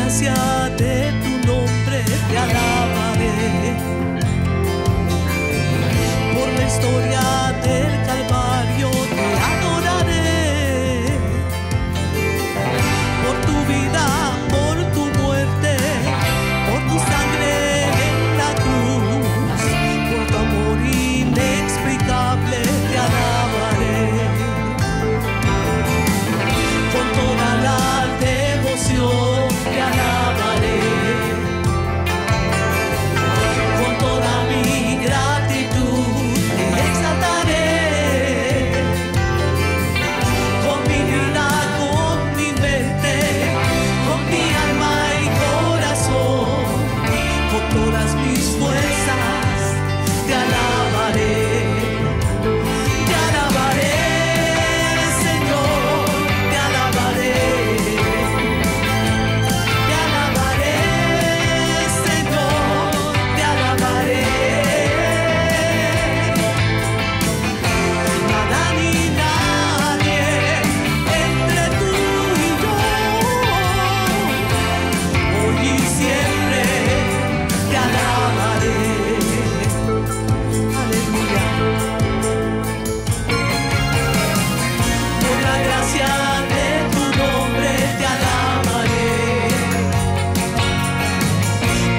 gracia de tu nombre te alabaré. Por la historia del Calvario te adoraré. Por tu vida, por tu muerte, por tu sangre en la cruz, por tu amor inexplicable te alabaré. Con toda la devoción te alabaré. Con toda mi gratitud te exaltaré. Con mi vida, con mi mente, con mi alma y corazón, con todas mis fuerzas te alabaré. Te alabaré, Señor, te alabaré. Te alabaré, Señor, te alabaré. Nada ni nadie entre tú y yo, hoy y siempre te alabaré. Aleluya. Por la gracia de tu nombre te alabaré.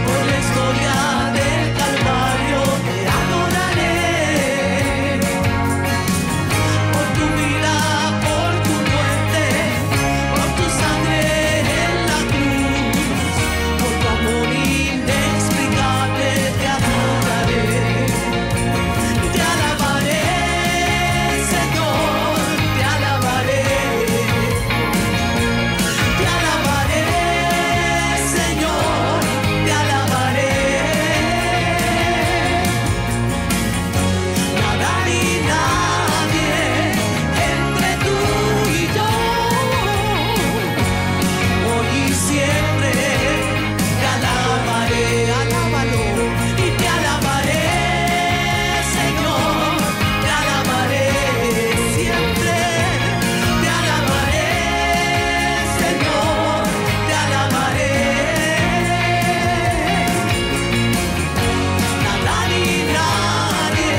Por la historia del Calvario te adoraré. Por tu vida, por tu muerte, por tu sangre en la cruz, por tu amor inexplicable te adoraré. Te alabaré, Señor, te alabaré. Te alabaré, Señor, te alabaré. Nada ni nadie entre tú y yo, hoy y siempre te alabaré. Alábalo y te alabaré, Señor, te alabaré siempre. Te alabaré, Señor, te alabaré. Nada ni nadie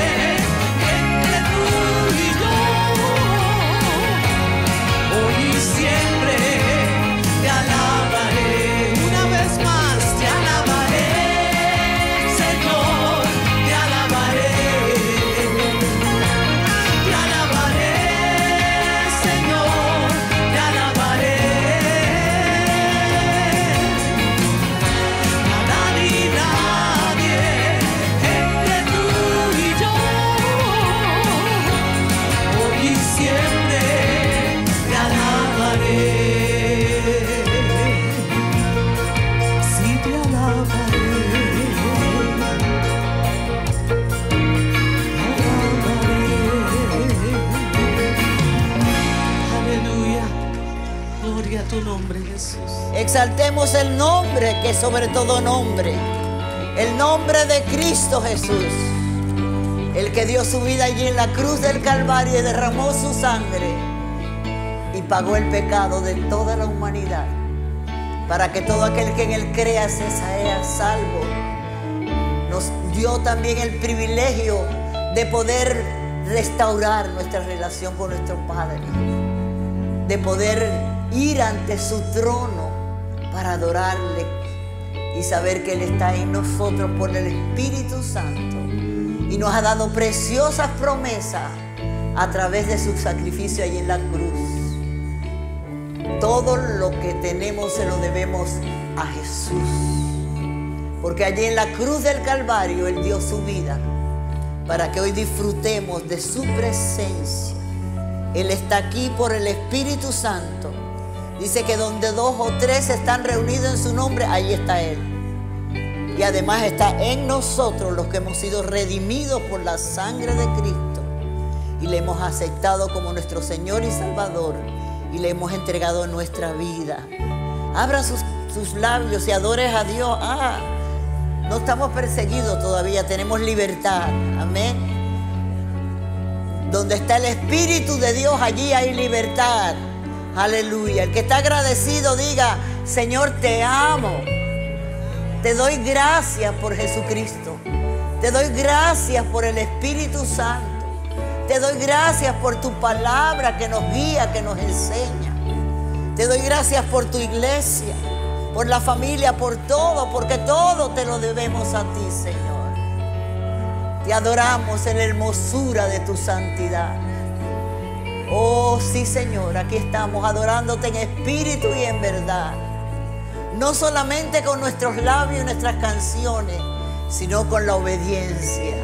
entre tú y yo, hoy y siempre te alabaré. Una vez más te alabaré, Señor, te alabaré. Te alabaré, Señor, te alabaré. Nada ni nadie entre tú y yo, hoy y siempre te alabaré. Sí, te alabaré. Aleluya. Gloria a tu nombre, Jesús. Exaltemos el nombre que es sobre todo nombre, el nombre de Cristo Jesús, el que dio su vida allí en la cruz del Calvario y derramó su sangre y pagó el pecado de toda la humanidad, para que todo aquel que en él crea sea salvo. Nos dio también el privilegio de poder restaurar nuestra relación con nuestro Padre, de poder ir ante su trono para adorarle y saber que Él está en nosotros por el Espíritu Santo y nos ha dado preciosas promesas a través de su sacrificio allí en la cruz. Todo lo que tenemos se lo debemos a Jesús, porque allí en la cruz del Calvario Él dio su vida para que hoy disfrutemos de su presencia. Él está aquí por el Espíritu Santo. Dice que donde 2 o 3 están reunidos en su nombre, ahí está Él. Y además está en nosotros los que hemos sido redimidos por la sangre de Cristo y le hemos aceptado como nuestro Señor y Salvador y le hemos entregado nuestra vida. Abra sus labios y adores a Dios. No estamos perseguidos todavía, tenemos libertad. Amén. Donde está el Espíritu de Dios, allí hay libertad. Aleluya. El que está agradecido diga: Señor, te amo. Te doy gracias por Jesucristo. Te doy gracias por el Espíritu Santo. Te doy gracias por tu palabra que nos guía, que nos enseña. Te doy gracias por tu iglesia, por la familia, por todo, porque todo te lo debemos a ti, Señor. Te adoramos en la hermosura de tu santidad. Oh, sí, Señor, aquí estamos adorándote en espíritu y en verdad. No solamente con nuestros labios y nuestras canciones, sino con la obediencia.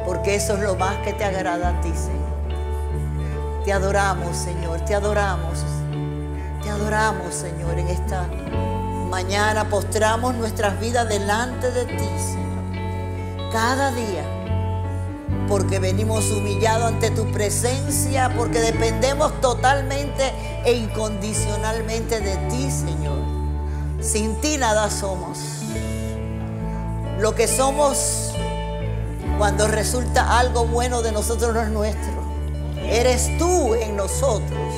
Porque eso es lo más que te agrada a ti, Señor. Te adoramos, Señor, te adoramos. Te adoramos, Señor, en esta mañana. Postramos nuestras vidas delante de ti, Señor. Cada día. Porque venimos humillados ante tu presencia, porque dependemos totalmente e incondicionalmente de ti, Señor. Sin ti nada somos. Lo que somos cuando resulta algo bueno de nosotros no es nuestro. Eres tú en nosotros,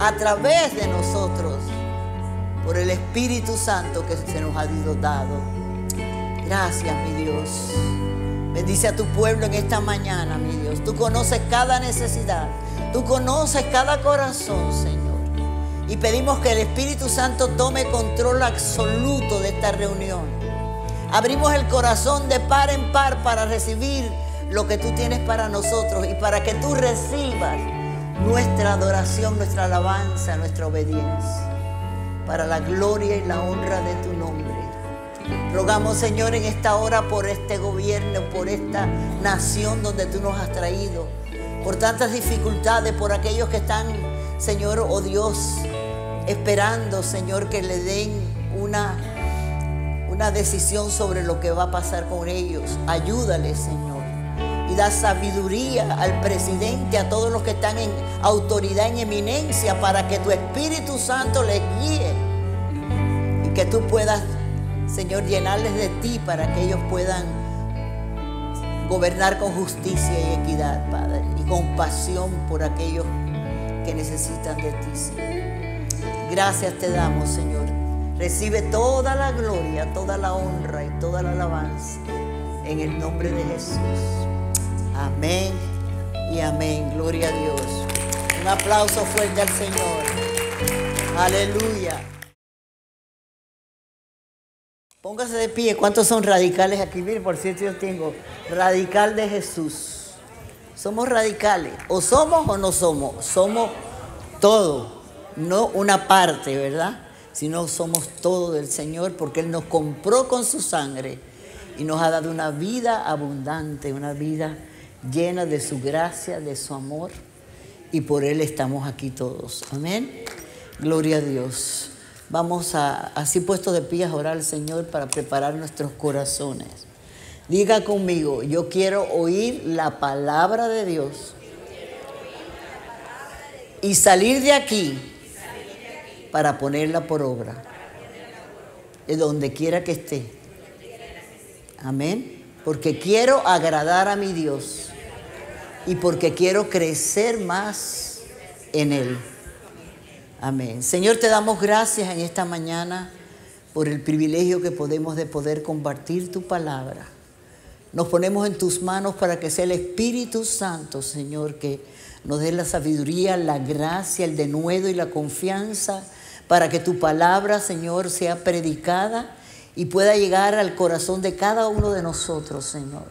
a través de nosotros, por el Espíritu Santo que se nos ha dado. Gracias, mi Dios. Bendice a tu pueblo en esta mañana, mi Dios. Tú conoces cada necesidad. Tú conoces cada corazón, Señor. Y pedimos que el Espíritu Santo tome control absoluto de esta reunión. Abrimos el corazón de par en par para recibir lo que tú tienes para nosotros y para que tú recibas nuestra adoración, nuestra alabanza, nuestra obediencia. Para la gloria y la honra de tu nombre. Rogamos, Señor, en esta hora por este gobierno, por esta nación donde tú nos has traído, por tantas dificultades, por aquellos que están, Señor, oh Dios, esperando, Señor, que le den una decisión sobre lo que va a pasar con ellos. Ayúdales, Señor, y da sabiduría al presidente, a todos los que están en autoridad, en eminencia, para que tu Espíritu Santo les guíe y que tú puedas, Señor, llenarles de ti para que ellos puedan gobernar con justicia y equidad, Padre, y compasión por aquellos que necesitan de ti, Señor. Gracias te damos, Señor. Recibe toda la gloria, toda la honra y toda la alabanza en el nombre de Jesús. Amén y amén. Gloria a Dios. Un aplauso fuerte al Señor. Aleluya. Póngase de pie. ¿Cuántos son radicales aquí? Miren, por cierto, yo tengo radical de Jesús. Somos radicales. O somos o no somos. Somos todo. No una parte, ¿verdad? Sino somos todo del Señor, porque Él nos compró con su sangre y nos ha dado una vida abundante, una vida llena de su gracia, de su amor, y por Él estamos aquí todos. Amén. Gloria a Dios. Vamos así puestos de pie a orar al Señor para preparar nuestros corazones. Diga conmigo: yo quiero oír la palabra de Dios y salir de aquí para ponerla por obra, de donde quiera que esté. Amén. Porque quiero agradar a mi Dios y porque quiero crecer más en Él. Amén. Señor, te damos gracias en esta mañana por el privilegio que podemos de poder compartir tu palabra. Nos ponemos en tus manos para que sea el Espíritu Santo, Señor, que nos dé la sabiduría, la gracia, el denuedo y la confianza para que tu palabra, Señor, sea predicada y pueda llegar al corazón de cada uno de nosotros, Señor.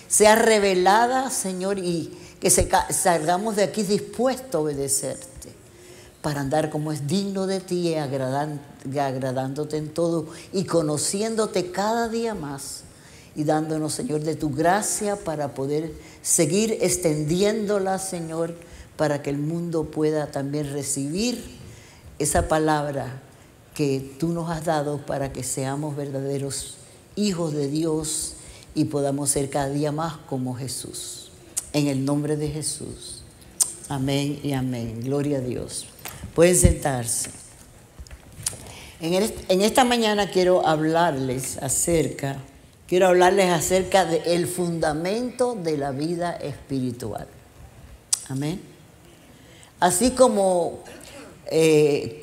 Sea revelada, Señor, y que salgamos de aquí dispuestos a obedecerte, para andar como es digno de ti y agradándote en todo y conociéndote cada día más y dándonos, Señor, de tu gracia para poder seguir extendiéndola, Señor, para que el mundo pueda también recibir esa palabra que tú nos has dado para que seamos verdaderos hijos de Dios y podamos ser cada día más como Jesús. En el nombre de Jesús. Amén y amén. Gloria a Dios. Pueden sentarse. En esta mañana quiero hablarles acerca del fundamento de la vida espiritual. Amén. Así como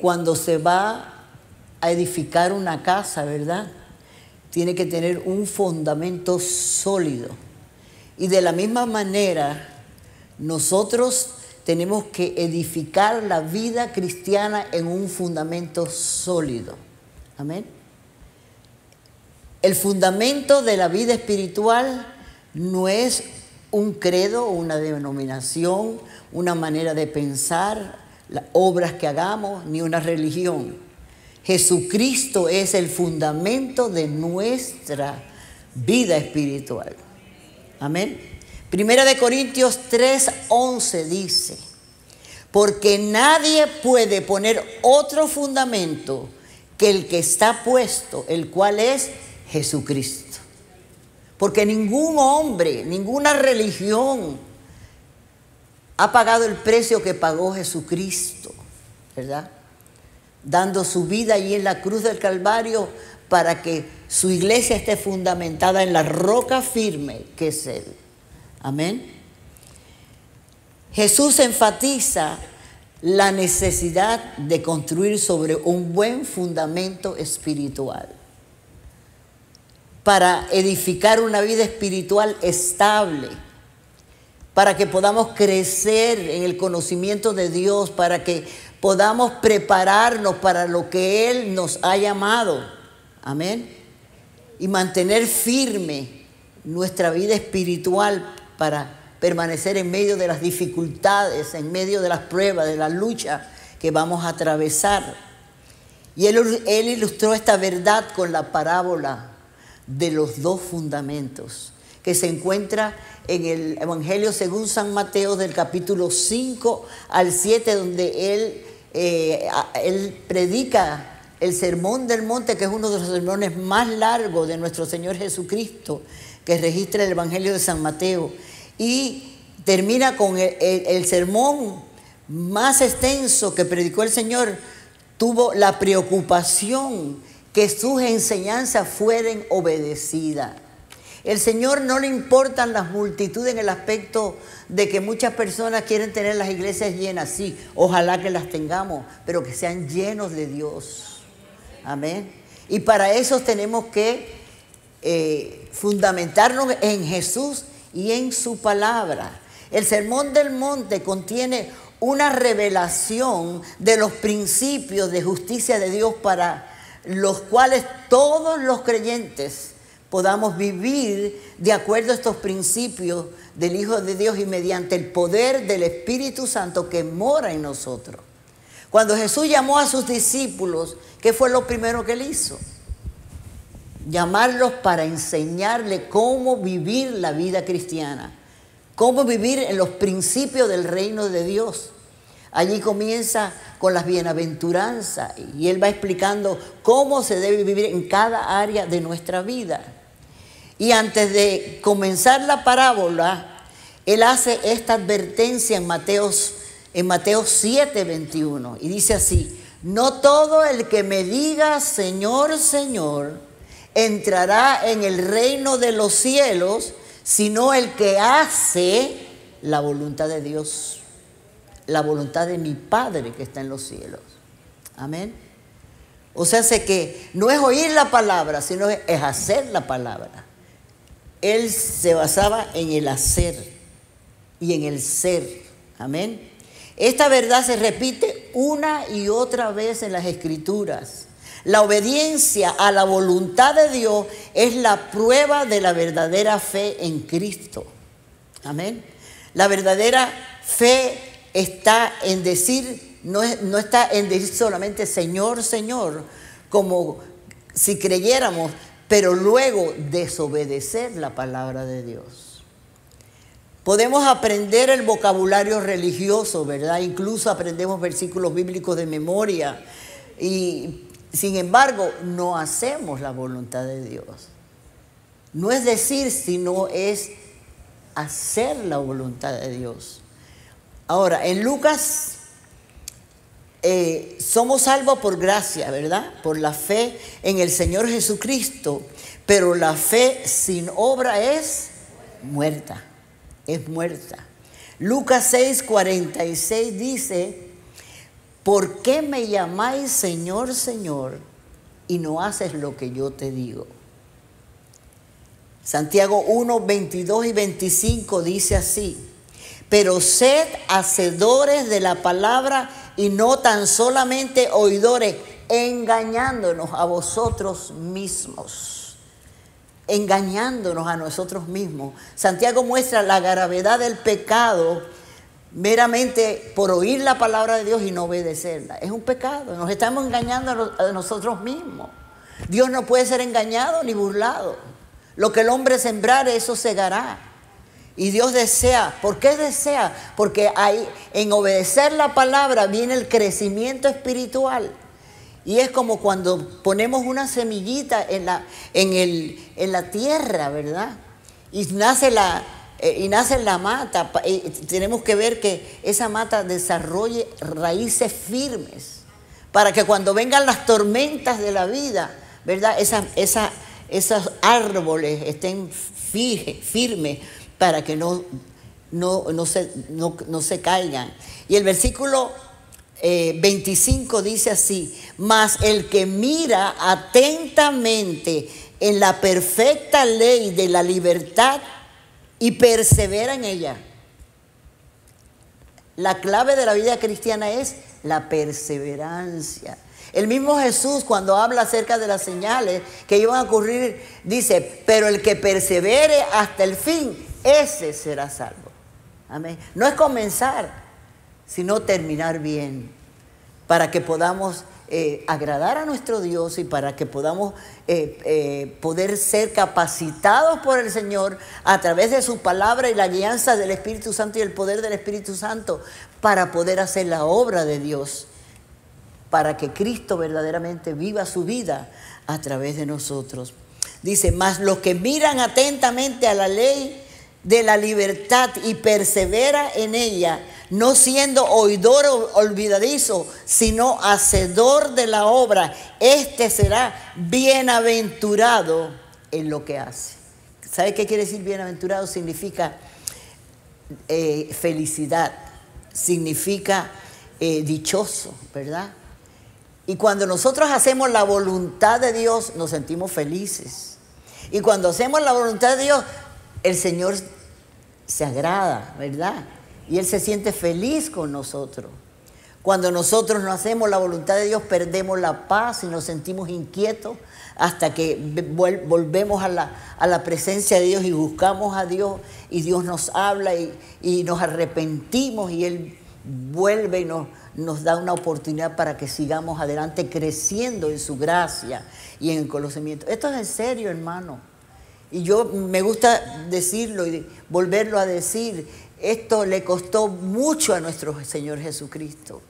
cuando se va a edificar una casa, ¿verdad? Tiene que tener un fundamento sólido. Y de la misma manera, nosotros tenemos que edificar la vida cristiana en un fundamento sólido. Amén. El fundamento de la vida espiritual no es un credo, una denominación, una manera de pensar, las obras que hagamos, ni una religión. Jesucristo es el fundamento de nuestra vida espiritual. Amén. Primera de Corintios 3:11 dice: porque nadie puede poner otro fundamento que el que está puesto, el cual es Jesucristo. Porque ningún hombre, ninguna religión ha pagado el precio que pagó Jesucristo, ¿verdad? Dando su vida allí en la cruz del Calvario para que su iglesia esté fundamentada en la roca firme que es Él. Amén. Jesús enfatiza la necesidad de construir sobre un buen fundamento espiritual para edificar una vida espiritual estable, para que podamos crecer en el conocimiento de Dios, para que podamos prepararnos para lo que Él nos ha llamado. Amén. Y mantener firme nuestra vida espiritual para permanecer en medio de las dificultades, en medio de las pruebas, de la lucha que vamos a atravesar. Y él ilustró esta verdad con la parábola de los dos fundamentos, que se encuentra en el Evangelio según San Mateo del capítulo 5 al 7, donde él predica el Sermón del Monte, que es uno de los sermones más largos de nuestro Señor Jesucristo, que registra el Evangelio de San Mateo. Y termina con el sermón más extenso que predicó el Señor. Tuvo la preocupación que sus enseñanzas fueran obedecidas. El Señor no le importan las multitudes en el aspecto de que muchas personas quieren tener las iglesias llenas. Sí, ojalá que las tengamos, pero que sean llenos de Dios. Amén. Y para eso tenemos que fundamentarnos en Jesús y en su palabra. El Sermón del Monte contiene una revelación de los principios de justicia de Dios para los cuales todos los creyentes podamos vivir de acuerdo a estos principios del Hijo de Dios y mediante el poder del Espíritu Santo que mora en nosotros. Cuando Jesús llamó a sus discípulos, ¿qué fue lo primero que él hizo? Llamarlos para enseñarles cómo vivir la vida cristiana, cómo vivir en los principios del reino de Dios. Allí comienza con las bienaventuranzas y él va explicando cómo se debe vivir en cada área de nuestra vida. Y antes de comenzar la parábola, él hace esta advertencia en Mateo 7:21 y dice así: no todo el que me diga Señor, Señor, entrará en el reino de los cielos, sino el que hace la voluntad de Dios, la voluntad de mi Padre que está en los cielos. Amén. O sea, sé que no es oír la palabra, sino es hacer la palabra. Él se basaba en el hacer y en el ser. Amén. Esta verdad se repite una y otra vez en las Escrituras. La obediencia a la voluntad de Dios es la prueba de la verdadera fe en Cristo. Amén. La verdadera fe está en decir, no está en decir solamente Señor, Señor, como si creyéramos, pero luego desobedecer la palabra de Dios. Podemos aprender el vocabulario religioso, ¿verdad? Incluso aprendemos versículos bíblicos de memoria y sin embargo, no hacemos la voluntad de Dios. No es decir, sino es hacer la voluntad de Dios. Ahora, en Lucas, somos salvos por gracia, ¿verdad? Por la fe en el Señor Jesucristo. Pero la fe sin obra es muerta. Es muerta. Lucas 6:46 dice: ¿por qué me llamáis Señor, Señor, y no haces lo que yo te digo. Santiago 1, 22 y 25 dice así: pero sed hacedores de la palabra y no tan solamente oidores, engañándonos a vosotros mismos. Engañándonos a nosotros mismos. Santiago muestra la gravedad del pecado meramente por oír la palabra de Dios y no obedecerla. Es un pecado, nos estamos engañando a nosotros mismos. Dios no puede ser engañado ni burlado. Lo que el hombre sembrare, eso segará. Y Dios desea. ¿Por qué desea? Porque en obedecer la palabra viene el crecimiento espiritual. Y es como cuando ponemos una semillita en la tierra, ¿verdad? Y nace la mata. Tenemos que ver que esa mata desarrolle raíces firmes para que cuando vengan las tormentas de la vida, ¿verdad? Esos árboles estén firmes para que no se caigan. Y el versículo 25 dice así: mas el que mira atentamente en la perfecta ley de la libertad y persevera en ella. La clave de la vida cristiana es la perseverancia. El mismo Jesús, cuando habla acerca de las señales que iban a ocurrir, dice: pero el que persevere hasta el fin, ese será salvo. Amén. No es comenzar, sino terminar bien, para que podamos agradar a nuestro Dios y para que podamos poder ser capacitados por el Señor a través de su palabra y la guianza del Espíritu Santo y el poder del Espíritu Santo para poder hacer la obra de Dios, para que Cristo verdaderamente viva su vida a través de nosotros. Dice: mas los que miran atentamente a la ley de la libertad y persevera en ella, no siendo oidor olvidadizo, sino hacedor de la obra, este será bienaventurado en lo que hace. ¿Sabe qué quiere decir bienaventurado? Significa felicidad, significa dichoso, ¿verdad? Y cuando nosotros hacemos la voluntad de Dios, nos sentimos felices. Y cuando hacemos la voluntad de Dios, el Señor se agrada, ¿verdad? Y Él se siente feliz con nosotros. Cuando nosotros no hacemos la voluntad de Dios, perdemos la paz y nos sentimos inquietos hasta que volvemos a la presencia de Dios y buscamos a Dios y Dios nos habla y nos arrepentimos y Él vuelve y nos da una oportunidad para que sigamos adelante creciendo en su gracia y en el conocimiento. Esto es en serio, hermano. Y yo me gusta decirlo y volverlo a decir. Esto le costó mucho a nuestro Señor Jesucristo.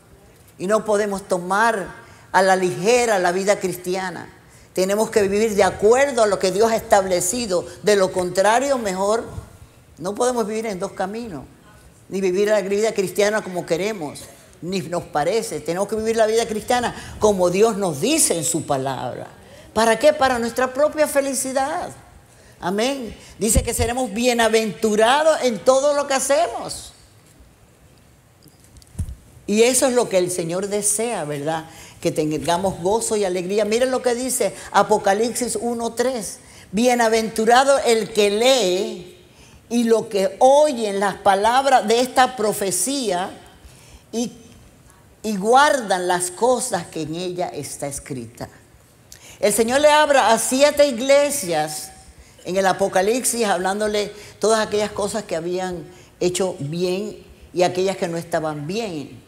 Y no podemos tomar a la ligera la vida cristiana. Tenemos que vivir de acuerdo a lo que Dios ha establecido. De lo contrario, mejor no podemos vivir en dos caminos. Ni vivir la vida cristiana como queremos, ni nos parece. Tenemos que vivir la vida cristiana como Dios nos dice en su palabra. ¿Para qué? Para nuestra propia felicidad. Amén. Dice que seremos bienaventurados en todo lo que hacemos. Y eso es lo que el Señor desea, ¿verdad? Que tengamos gozo y alegría. Miren lo que dice Apocalipsis 1:3. Bienaventurado el que lee y lo que oyen las palabras de esta profecía y guardan las cosas que en ella está escrita. El Señor le habla a 7 iglesias en el Apocalipsis, hablándole todas aquellas cosas que habían hecho bien y aquellas que no estaban bien.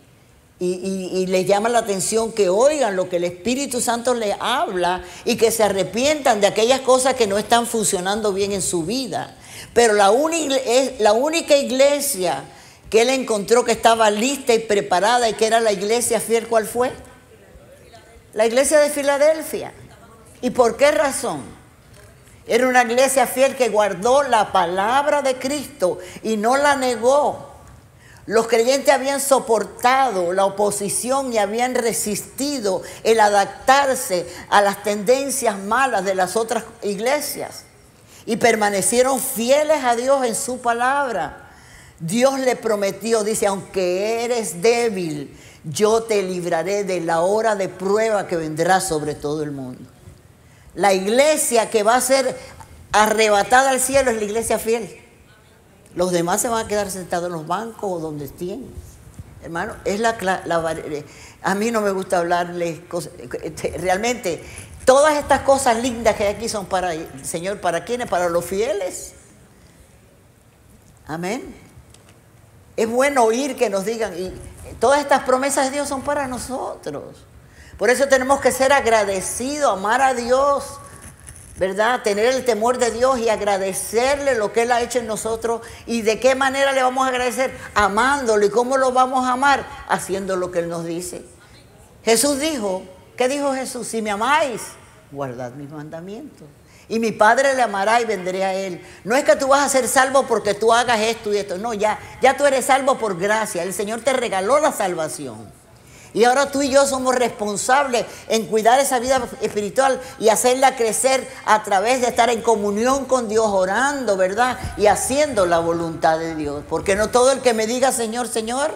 Y les llama la atención que oigan lo que el Espíritu Santo les habla y que se arrepientan de aquellas cosas que no están funcionando bien en su vida. Pero la única iglesia que él encontró que estaba lista y preparada y que era la iglesia fiel, ¿cuál fue? La iglesia de Filadelfia. ¿Y por qué razón? Era una iglesia fiel que guardó la palabra de Cristo y no la negó. Los creyentes habían soportado la oposición y habían resistido el adaptarse a las tendencias malas de las otras iglesias. Y permanecieron fieles a Dios en su palabra. Dios le prometió, dice: aunque eres débil, yo te libraré de la hora de prueba que vendrá sobre todo el mundo. La iglesia que va a ser arrebatada al cielo es la iglesia fiel. Los demás se van a quedar sentados en los bancos o donde estén. Hermano, es a mí no me gusta hablarles cosas. Realmente, todas estas cosas lindas que hay aquí son para el Señor. ¿Para quiénes? Para los fieles. Amén. Es bueno oír que nos digan, y todas estas promesas de Dios son para nosotros. Por eso tenemos que ser agradecidos, amar a Dios, ¿verdad? Tener el temor de Dios y agradecerle lo que Él ha hecho en nosotros. ¿Y de qué manera le vamos a agradecer? Amándolo. ¿Y cómo lo vamos a amar? Haciendo lo que Él nos dice. Jesús dijo, ¿qué dijo Jesús? Si me amáis, guardad mis mandamientos. Y mi Padre le amará y vendré a Él. No es que tú vas a ser salvo porque tú hagas esto y esto. No, ya tú eres salvo por gracia. El Señor te regaló la salvación. Y ahora tú y yo somos responsables en cuidar esa vida espiritual y hacerla crecer a través de estar en comunión con Dios, orando, ¿verdad? Y haciendo la voluntad de Dios. Porque no todo el que me diga Señor, Señor,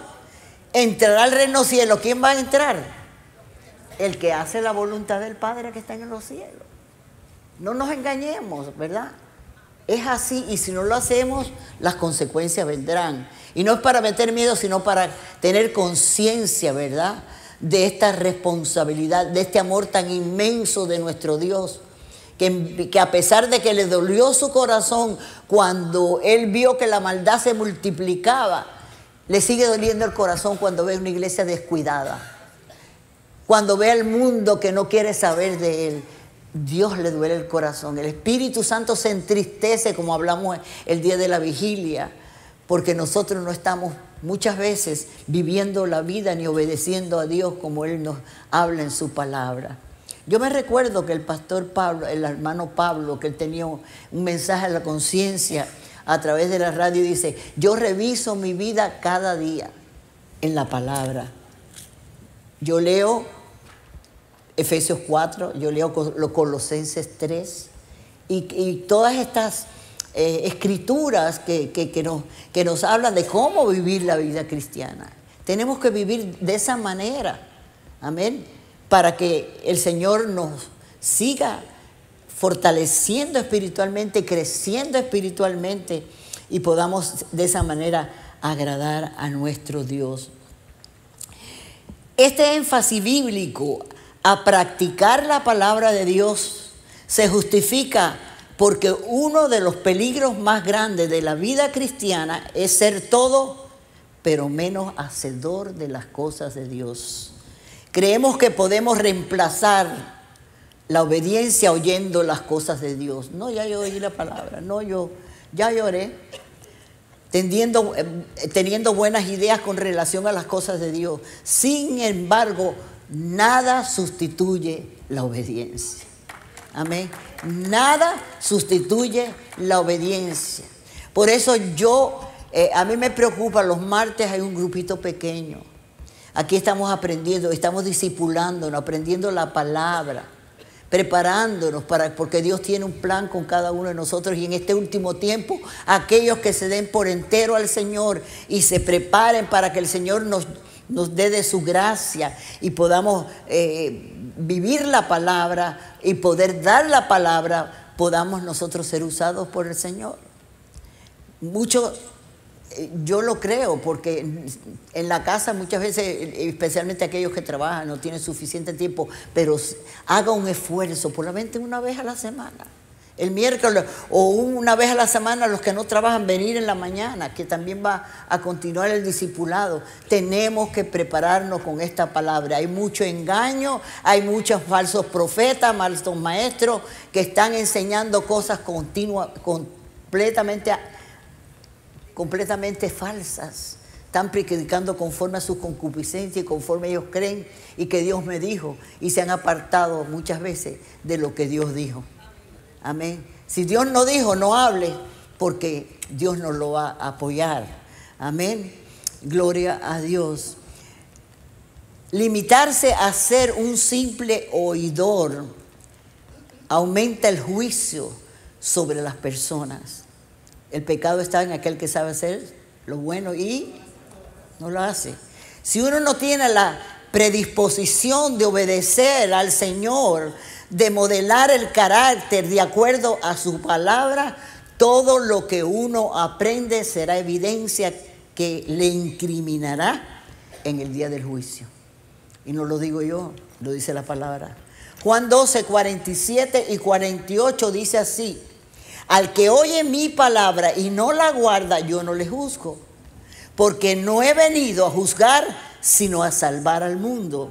entrará al reino cielo. ¿Quién va a entrar? El que hace la voluntad del Padre que está en los cielos. No nos engañemos, ¿verdad? Es así, y si no lo hacemos, las consecuencias vendrán. Y no es para meter miedo, sino para tener conciencia, ¿verdad?, de esta responsabilidad, de este amor tan inmenso de nuestro Dios, que a pesar de que le dolió su corazón cuando Él vio que la maldad se multiplicaba, le sigue doliendo el corazón cuando ve una iglesia descuidada, cuando ve al mundo que no quiere saber de Él. Dios le duele el corazón. El Espíritu Santo se entristece, como hablamos el día de la vigilia, porque nosotros no estamos muchas veces viviendo la vida ni obedeciendo a Dios como Él nos habla en su palabra. Yo me recuerdo que el pastor Pablo, el hermano Pablo, que él tenía un mensaje a la conciencia a través de la radio, dice: yo reviso mi vida cada día en la palabra. Yo leo Efesios 4, yo leo los Colosenses 3 y todas estas escrituras que nos hablan de cómo vivir la vida cristiana. Tenemos que vivir de esa manera, amén, para que el Señor nos siga fortaleciendo espiritualmente, creciendo espiritualmente y podamos de esa manera agradar a nuestro Dios. Este énfasis bíblico a practicar la palabra de Dios se justifica porque uno de los peligros más grandes de la vida cristiana es ser todo, pero menos hacedor de las cosas de Dios. Creemos que podemos reemplazar la obediencia oyendo las cosas de Dios. No, ya yo oí la palabra, no, yo ya lloré, teniendo buenas ideas con relación a las cosas de Dios. Sin embargo, nada sustituye la obediencia. Amén. Nada sustituye la obediencia. Por eso a mí me preocupa, los martes hay un grupito pequeño. Aquí estamos aprendiendo, estamos discipulándonos, aprendiendo la palabra, preparándonos porque Dios tiene un plan con cada uno de nosotros. Y en este último tiempo, aquellos que se den por entero al Señor y se preparen para que el Señor nos dé de su gracia y podamos vivir la palabra y poder dar la palabra, podamos nosotros ser usados por el Señor. Yo lo creo, porque en la casa muchas veces, especialmente aquellos que trabajan, no tienen suficiente tiempo, pero haga un esfuerzo, por lo menos una vez a la semana. El miércoles o una vez a la semana, los que no trabajan, venir en la mañana, que también va a continuar el discipulado. Tenemos que prepararnos con esta palabra. Hay mucho engaño, hay muchos falsos profetas, falsos maestros que están enseñando cosas completamente falsas. Están predicando conforme a sus concupiscencias y conforme ellos creen y que Dios me dijo, y se han apartado muchas veces de lo que Dios dijo. Amén. Si Dios no dijo, no hable, porque Dios nos lo va a apoyar. Amén. Gloria a Dios. Limitarse a ser un simple oidor aumenta el juicio sobre las personas. El pecado está en aquel que sabe hacer lo bueno y no lo hace. Si uno no tiene la predisposición de obedecer al Señor, de modelar el carácter de acuerdo a su palabra, todo lo que uno aprende será evidencia que le incriminará en el día del juicio. Y no lo digo yo, lo dice la palabra. Juan 12, 47 y 48 dice así: al que oye mi palabra y no la guarda, yo no le juzgo, porque no he venido a juzgar, sino a salvar al mundo.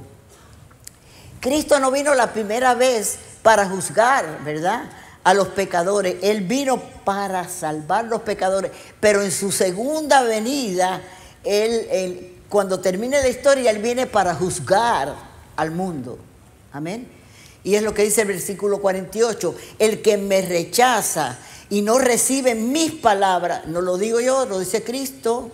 Cristo no vino la primera vez para juzgar, ¿verdad?, a los pecadores. Él vino para salvar a los pecadores, pero en su segunda venida, cuando termine la historia, Él viene para juzgar al mundo. Amén. Y es lo que dice el versículo 48. El que me rechaza y no recibe mis palabras, no lo digo yo, lo dice Cristo,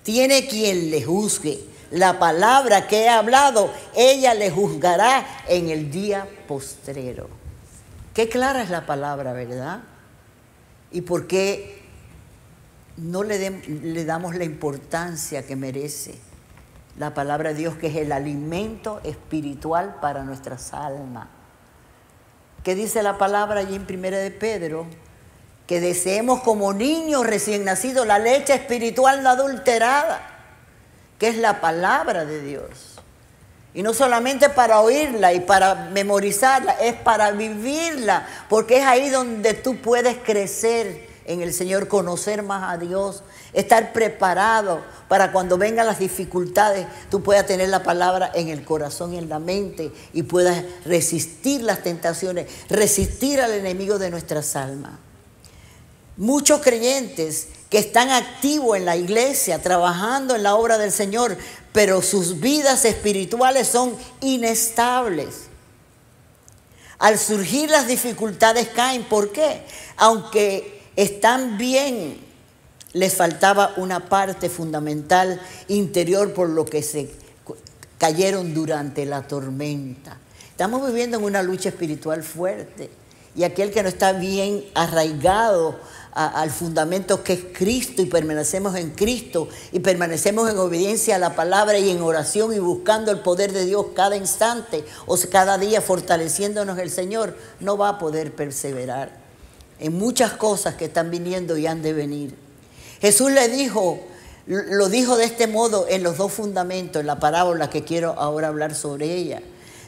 tiene quien le juzgue. La palabra que he hablado, ella le juzgará en el día postrero. Qué clara es la palabra, ¿verdad? ¿Y por qué no le damos la importancia que merece la palabra de Dios, que es el alimento espiritual para nuestras almas? ¿Qué dice la palabra allí en 1 de Pedro? Que deseemos como niños recién nacidos la leche espiritual no adulterada, que es la palabra de Dios. Y no solamente para oírla y para memorizarla, es para vivirla, porque es ahí donde tú puedes crecer en el Señor, conocer más a Dios, estar preparado para cuando vengan las dificultades, tú puedas tener la palabra en el corazón y en la mente y puedas resistir las tentaciones, resistir al enemigo de nuestras almas. Muchos creyentes que están activos en la iglesia, trabajando en la obra del Señor, pero sus vidas espirituales son inestables. Al surgir las dificultades caen. ¿Por qué? Aunque están bien, les faltaba una parte fundamental interior por lo que se cayeron durante la tormenta. Estamos viviendo en una lucha espiritual fuerte, y aquel que no está bien arraigado al fundamento que es Cristo, y permanecemos en Cristo y permanecemos en obediencia a la palabra y en oración y buscando el poder de Dios cada instante, o sea, cada día fortaleciéndonos el Señor, no va a poder perseverar en muchas cosas que están viniendo y han de venir. Jesús lo dijo de este modo en los dos fundamentos, en la parábola que quiero ahora hablar sobre ella.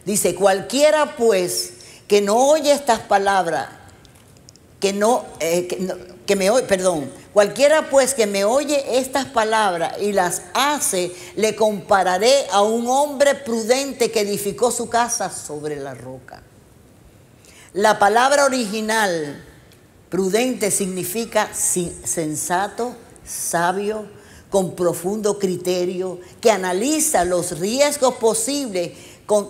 Dice: cualquiera pues que no oye estas palabras, cualquiera pues que me oye estas palabras y las hace, le compararé a un hombre prudente que edificó su casa sobre la roca. La palabra original, prudente, significa sensato, sabio, con profundo criterio, que analiza los riesgos posibles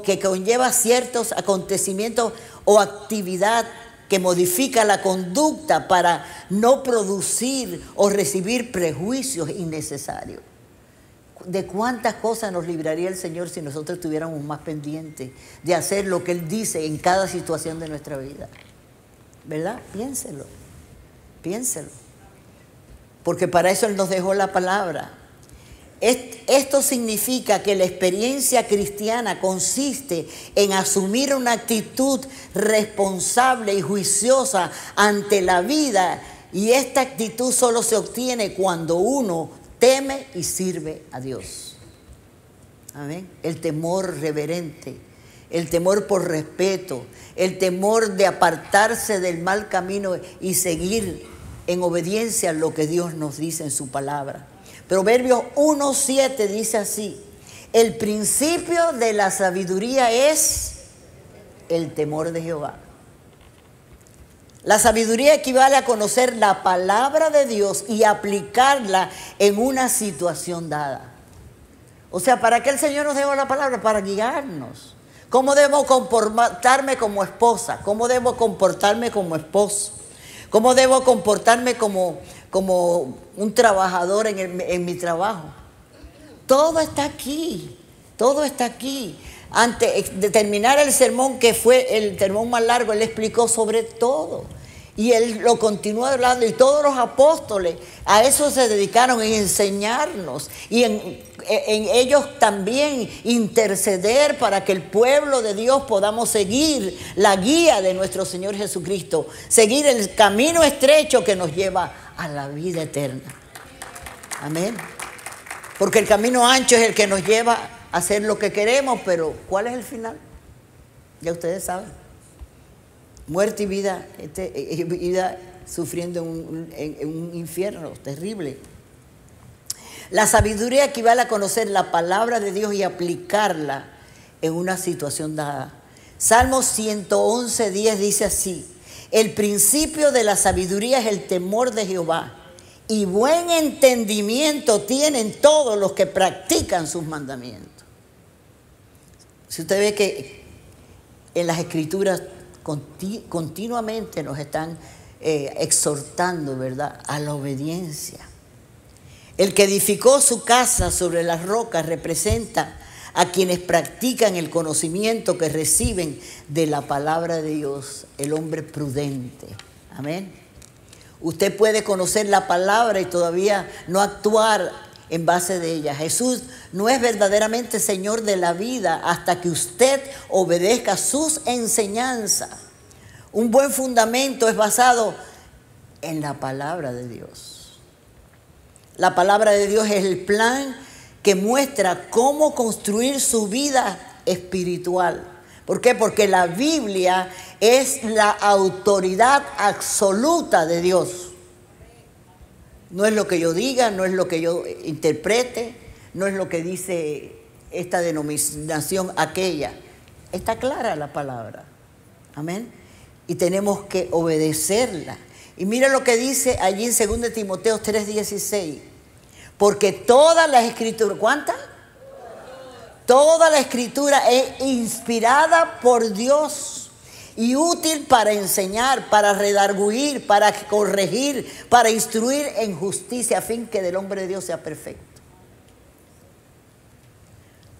que conlleva ciertos acontecimientos o actividad, que modifica la conducta para no producir o recibir prejuicios innecesarios. ¿De cuántas cosas nos libraría el Señor si nosotros estuviéramos más pendientes de hacer lo que Él dice en cada situación de nuestra vida? ¿Verdad? Piénselo, piénselo. Porque para eso Él nos dejó la palabra. Esto significa que la experiencia cristiana consiste en asumir una actitud responsable y juiciosa ante la vida, y esta actitud solo se obtiene cuando uno teme y sirve a Dios. Amén. El temor reverente, el temor por respeto, el temor de apartarse del mal camino y seguir en obediencia a lo que Dios nos dice en su palabra. Proverbios 1:7 dice así: el principio de la sabiduría es el temor de Jehová. La sabiduría equivale a conocer la palabra de Dios y aplicarla en una situación dada. O sea, ¿para qué el Señor nos dejó la palabra? Para guiarnos. ¿Cómo debo comportarme como esposa? ¿Cómo debo comportarme como esposo? ¿Cómo debo comportarme como un trabajador en mi trabajo? Todo está aquí, todo está aquí. Antes de terminar el sermón, que fue el sermón más largo, Él explicó sobre todo. Y él lo continúa hablando, y todos los apóstoles a eso se dedicaron, en enseñarnos y en ellos también interceder para que el pueblo de Dios podamos seguir la guía de nuestro Señor Jesucristo, seguir el camino estrecho que nos lleva a la vida eterna. Amén. Porque el camino ancho es el que nos lleva a hacer lo que queremos, pero ¿cuál es el final? Ya ustedes saben. Muerte y vida, vida sufriendo en un infierno terrible. La sabiduría equivale a conocer la palabra de Dios y aplicarla en una situación dada. Salmo 111:10 dice así: el principio de la sabiduría es el temor de Jehová, y buen entendimiento tienen todos los que practican sus mandamientos. Si usted ve que en las Escrituras continuamente nos están exhortando, ¿verdad?, a la obediencia. El que edificó su casa sobre las rocas representa a quienes practican el conocimiento que reciben de la palabra de Dios, el hombre prudente. Amén. Usted puede conocer la palabra y todavía no actuar en base de ella. Jesús no es verdaderamente Señor de la vida hasta que usted obedezca sus enseñanzas. Un buen fundamento es basado en la palabra de Dios. La palabra de Dios es el plan que muestra cómo construir su vida espiritual. ¿Por qué? Porque la Biblia es la autoridad absoluta de Dios. No es lo que yo diga, no es lo que yo interprete, no es lo que dice esta denominación aquella. Está clara la palabra. Amén. Y tenemos que obedecerla. Y mira lo que dice allí en 2 Timoteo 3:16. Porque toda la Escritura, ¿cuánta? Toda la Escritura es inspirada por Dios y útil para enseñar, para redarguir, para corregir, para instruir en justicia, a fin que del hombre de Dios sea perfecto.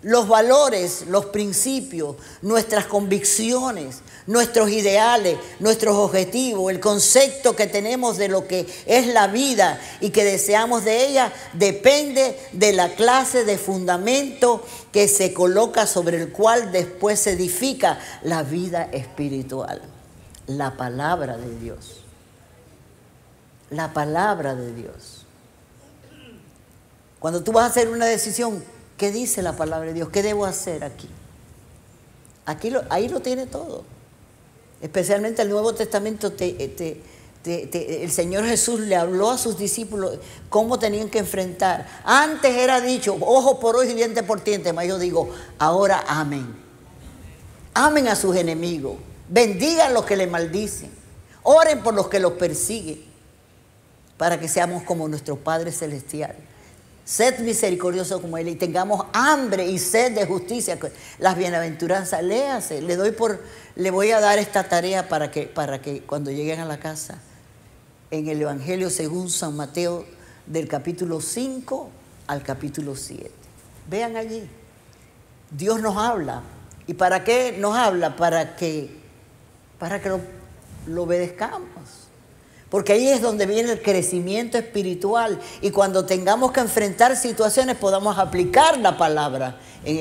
Los valores, los principios, nuestras convicciones, nuestros ideales, nuestros objetivos, el concepto que tenemos de lo que es la vida y que deseamos de ella, depende de la clase de fundamento que se coloca sobre el cual después se edifica la vida espiritual. La palabra de Dios. La palabra de Dios. Cuando tú vas a hacer una decisión, ¿qué dice la palabra de Dios? ¿Qué debo hacer aquí? Ahí lo tiene todo. Especialmente el Nuevo Testamento, el Señor Jesús le habló a sus discípulos cómo tenían que enfrentar. Antes era dicho, ojo por ojo y diente por diente, mas yo digo, ahora amen. Amen a sus enemigos, bendigan a los que les maldicen, oren por los que los persiguen, para que seamos como nuestro Padre Celestial. Sed misericordioso como Él y tengamos hambre y sed de justicia. Las bienaventuranzas, léase. Le voy a dar esta tarea para que cuando lleguen a la casa, en el Evangelio según San Mateo, del capítulo 5 al capítulo 7. Vean allí. Dios nos habla. ¿Y para qué nos habla? Para que lo obedezcamos. Porque ahí es donde viene el crecimiento espiritual. Y cuando tengamos que enfrentar situaciones, podamos aplicar la palabra en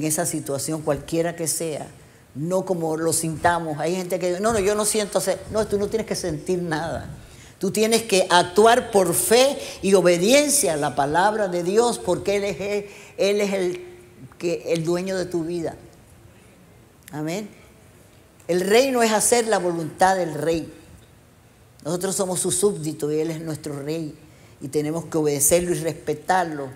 esa situación, cualquiera que sea. No como lo sintamos. Hay gente que dice, no, yo no siento. No, tú no tienes que sentir nada. Tú tienes que actuar por fe y obediencia a la palabra de Dios, porque Él es el dueño de tu vida. Amén. El reino es hacer la voluntad del Rey. Nosotros somos sus súbditos y Él es nuestro Rey. Y tenemos que obedecerlo y respetarlo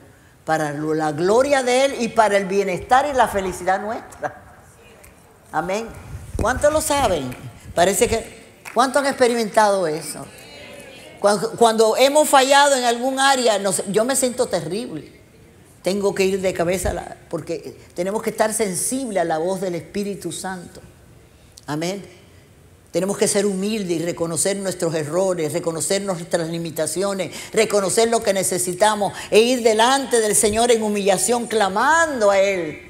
para la gloria de Él y para el bienestar y la felicidad nuestra. Amén. ¿Cuántos lo saben? ¿Cuántos han experimentado eso? Cuando hemos fallado en algún área, yo me siento terrible. Tengo que ir de cabeza porque tenemos que estar sensibles a la voz del Espíritu Santo. Amén. Tenemos que ser humildes y reconocer nuestros errores, reconocer nuestras limitaciones, reconocer lo que necesitamos e ir delante del Señor en humillación, clamando a Él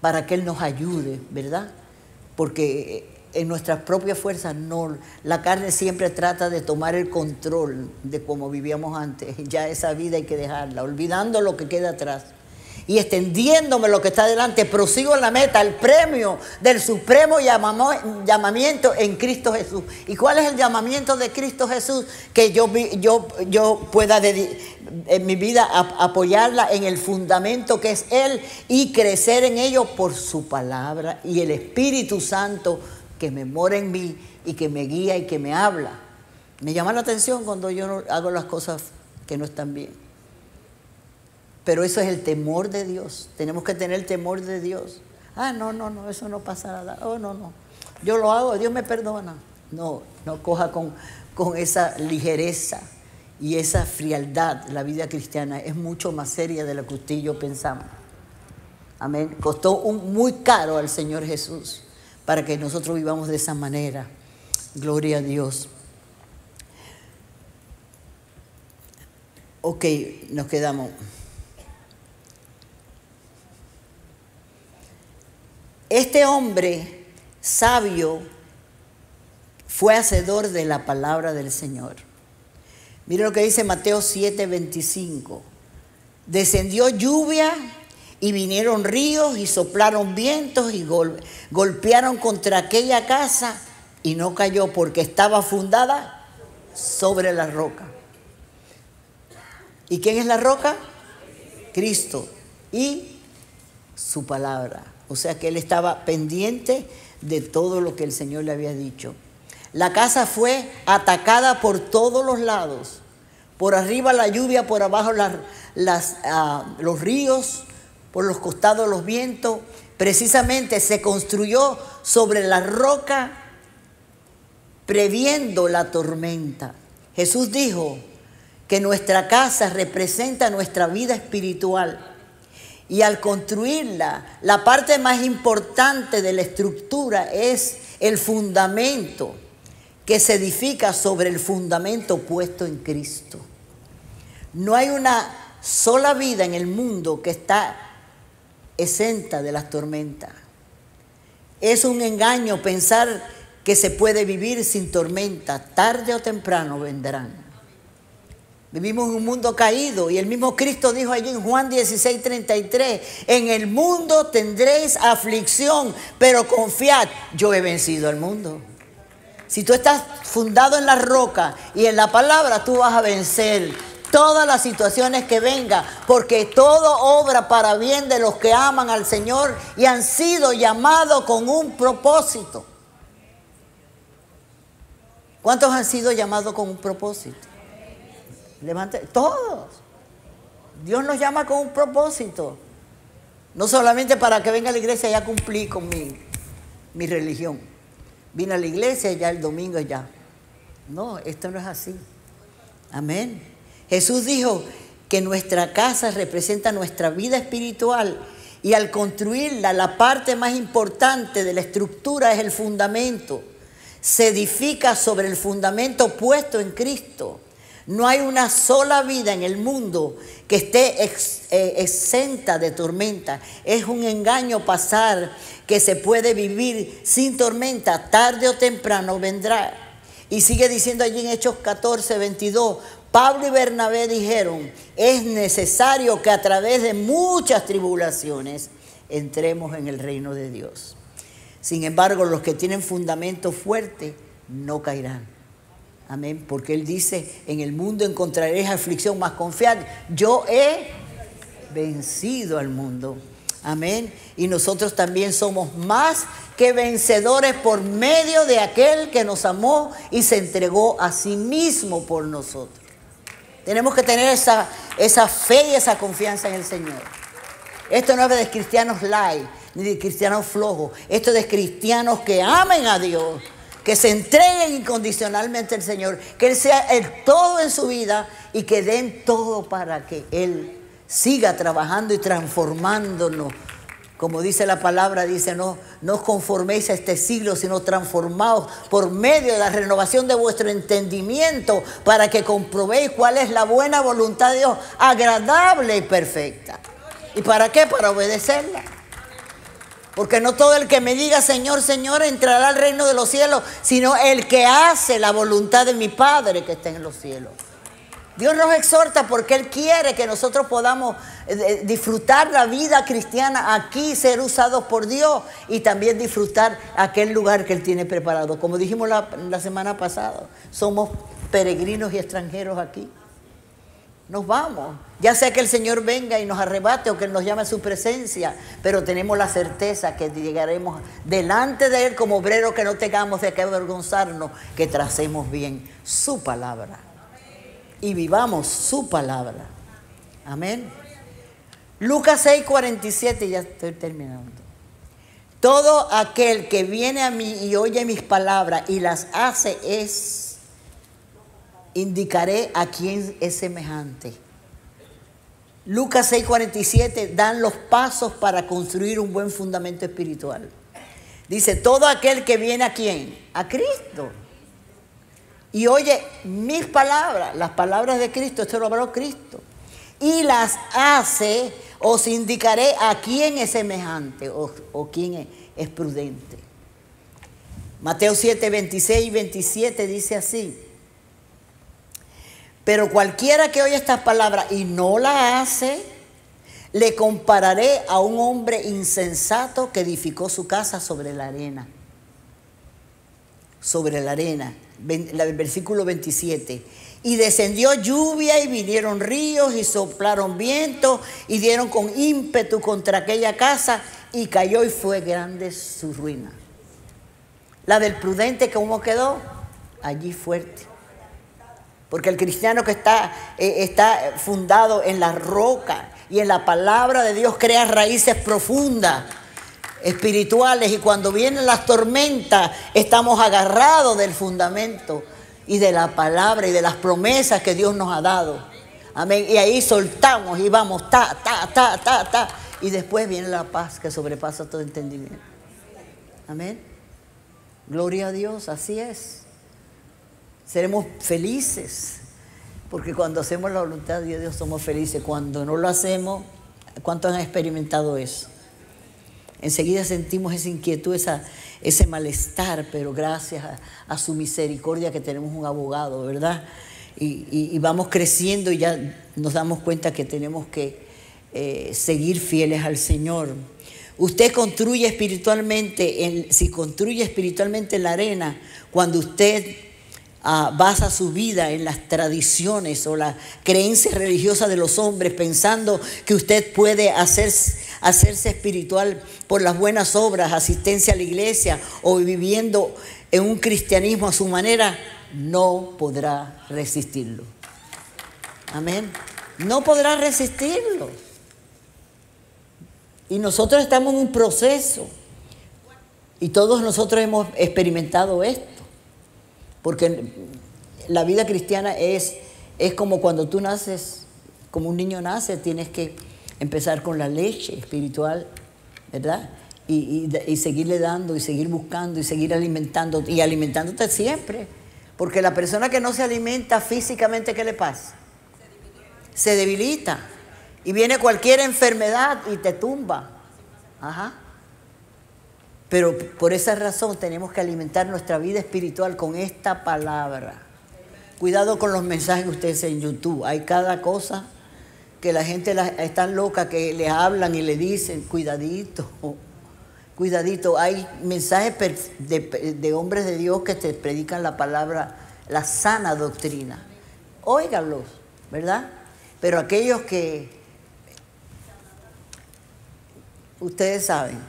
para que Él nos ayude, ¿verdad? Porque en nuestras propias fuerzas, no. La carne siempre trata de tomar el control de cómo vivíamos antes. Ya esa vida hay que dejarla, olvidando lo que queda atrás y extendiéndome lo que está delante. Prosigo en la meta, el premio del supremo llamamiento en Cristo Jesús. ¿Y cuál es el llamamiento de Cristo Jesús? Que yo pueda en mi vida apoyarla en el fundamento que es Él y crecer en ello por su palabra y el Espíritu Santo que me mora en mí y que me guía y que me habla. Me llama la atención cuando yo no hago las cosas que no están bien. Pero eso es el temor de Dios. Tenemos que tener el temor de Dios. No, eso no pasa nada. No. Yo lo hago, Dios me perdona. No coja con esa ligereza y esa frialdad. La vida cristiana es mucho más seria de lo que usted y yo pensamos. Amén. Costó muy caro al Señor Jesús para que nosotros vivamos de esa manera. Gloria a Dios. Ok, nos quedamos. Este hombre sabio fue hacedor de la palabra del Señor. Mire lo que dice Mateo 7:25. Descendió lluvia y vinieron ríos y soplaron vientos y golpearon contra aquella casa y no cayó porque estaba fundada sobre la roca. ¿Y quién es la roca? Cristo y su palabra. O sea que él estaba pendiente de todo lo que el Señor le había dicho. La casa fue atacada por todos los lados. Por arriba la lluvia, por abajo los ríos, por los costados los vientos. Precisamente se construyó sobre la roca previendo la tormenta. Jesús dijo que nuestra casa representa nuestra vida espiritual. Y al construirla, la parte más importante de la estructura es el fundamento que se edifica sobre el fundamento puesto en Cristo. No hay una sola vida en el mundo que está exenta de las tormentas. Es un engaño pensar que se puede vivir sin tormenta. Tarde o temprano vendrán. Vivimos en un mundo caído y el mismo Cristo dijo allí en Juan 16:33, en el mundo tendréis aflicción, pero confiad, yo he vencido al mundo. Si tú estás fundado en la roca y en la palabra, tú vas a vencer todas las situaciones que vengan, porque todo obra para bien de los que aman al Señor y han sido llamados con un propósito. ¿Cuántos han sido llamados con un propósito? Levante, todos. Dios nos llama con un propósito. No solamente para que venga a la iglesia y ya cumplí con mi religión. Vine a la iglesia y ya el domingo ya. No, esto no es así. Amén. Jesús dijo que nuestra casa representa nuestra vida espiritual y al construirla, la parte más importante de la estructura es el fundamento. Se edifica sobre el fundamento puesto en Cristo. No hay una sola vida en el mundo que esté exenta de tormenta. Es un engaño pensar que se puede vivir sin tormenta. Tarde o temprano vendrá. Y sigue diciendo allí en Hechos 14:22. Pablo y Bernabé dijeron, es necesario que a través de muchas tribulaciones entremos en el reino de Dios. Sin embargo, los que tienen fundamento fuerte no caerán. Amén, porque Él dice, en el mundo encontraréis aflicción, mas confiad, yo he vencido al mundo. Amén, y nosotros también somos más que vencedores por medio de aquel que nos amó y se entregó a sí mismo por nosotros. Tenemos que tener esa fe y esa confianza en el Señor. Esto no es de cristianos light, ni de cristianos flojos. Esto es de cristianos que amen a Dios, que se entreguen incondicionalmente al Señor, que Él sea el todo en su vida y que den todo para que Él siga trabajando y transformándonos. Como dice la palabra, dice, no os conforméis a este siglo, sino transformaos por medio de la renovación de vuestro entendimiento para que comprobéis cuál es la buena voluntad de Dios, agradable y perfecta. ¿Y para qué? Para obedecerla. Porque no todo el que me diga Señor, Señor entrará al reino de los cielos, sino el que hace la voluntad de mi Padre que está en los cielos. Dios nos exhorta porque Él quiere que nosotros podamos disfrutar la vida cristiana aquí, ser usados por Dios y también disfrutar aquel lugar que Él tiene preparado. Como dijimos la semana pasada, somos peregrinos y extranjeros aquí. Nos vamos, ya sea que el Señor venga y nos arrebate o que Él nos llame a su presencia, pero tenemos la certeza que llegaremos delante de Él como obreros, que no tengamos de qué avergonzarnos, que tracemos bien su palabra y vivamos su palabra. Amén. Lucas 6:47, ya estoy terminando. Todo aquel que viene a mí y oye mis palabras y las hace indicaré a quién es semejante. Lucas 6:47 dan los pasos para construir un buen fundamento espiritual. Dice, todo aquel que viene a quién, a Cristo, y oye mis palabras, las palabras de Cristo, esto lo habló Cristo, y las hace, os indicaré a quién es semejante o quién es prudente. Mateo 7:26 y 27 dice así: pero cualquiera que oye estas palabras y no las hace, le compararé a un hombre insensato que edificó su casa sobre la arena. Sobre la arena. El versículo 27. Y descendió lluvia y vinieron ríos y soplaron vientos y dieron con ímpetu contra aquella casa y cayó y fue grande su ruina. La del prudente, ¿cómo quedó? Allí fuerte. Porque el cristiano que está fundado en la roca y en la palabra de Dios crea raíces profundas, espirituales, y cuando vienen las tormentas estamos agarrados del fundamento y de la palabra y de las promesas que Dios nos ha dado. Amén. Y ahí soltamos y vamos, y después viene la paz que sobrepasa todo entendimiento. Amén. Gloria a Dios, así es. Seremos felices, porque cuando hacemos la voluntad de Dios somos felices. Cuando no lo hacemos, ¿cuántos han experimentado eso? Enseguida sentimos esa inquietud, ese malestar, pero gracias a su misericordia que tenemos un abogado, ¿verdad? Y vamos creciendo y ya nos damos cuenta que tenemos que seguir fieles al Señor. Usted construye espiritualmente, si construye espiritualmente en la arena, cuando usted basa su vida en las tradiciones o la creencia religiosa de los hombres, pensando que usted puede hacerse espiritual por las buenas obras, asistencia a la iglesia o viviendo en un cristianismo a su manera, no podrá resistirlo. Amén. No podrá resistirlo. Y nosotros estamos en un proceso y todos nosotros hemos experimentado esto. Porque la vida cristiana es como cuando tú naces, como un niño nace, tienes que empezar con la leche espiritual, ¿verdad? Y seguirle dando, y seguir buscando, y seguir alimentando, y alimentándote siempre. Porque la persona que no se alimenta físicamente, ¿qué le pasa? Se debilita. Y viene cualquier enfermedad y te tumba. Ajá. Pero por esa razón tenemos que alimentar nuestra vida espiritual con esta palabra. Cuidado con los mensajes que ustedes en YouTube. Hay cada cosa que la gente está loca, que le hablan y le dicen, cuidadito, cuidadito. Hay mensajes de hombres de Dios que te predican la palabra, la sana doctrina. Óiganlos, ¿verdad? Pero aquellos que... Ustedes saben,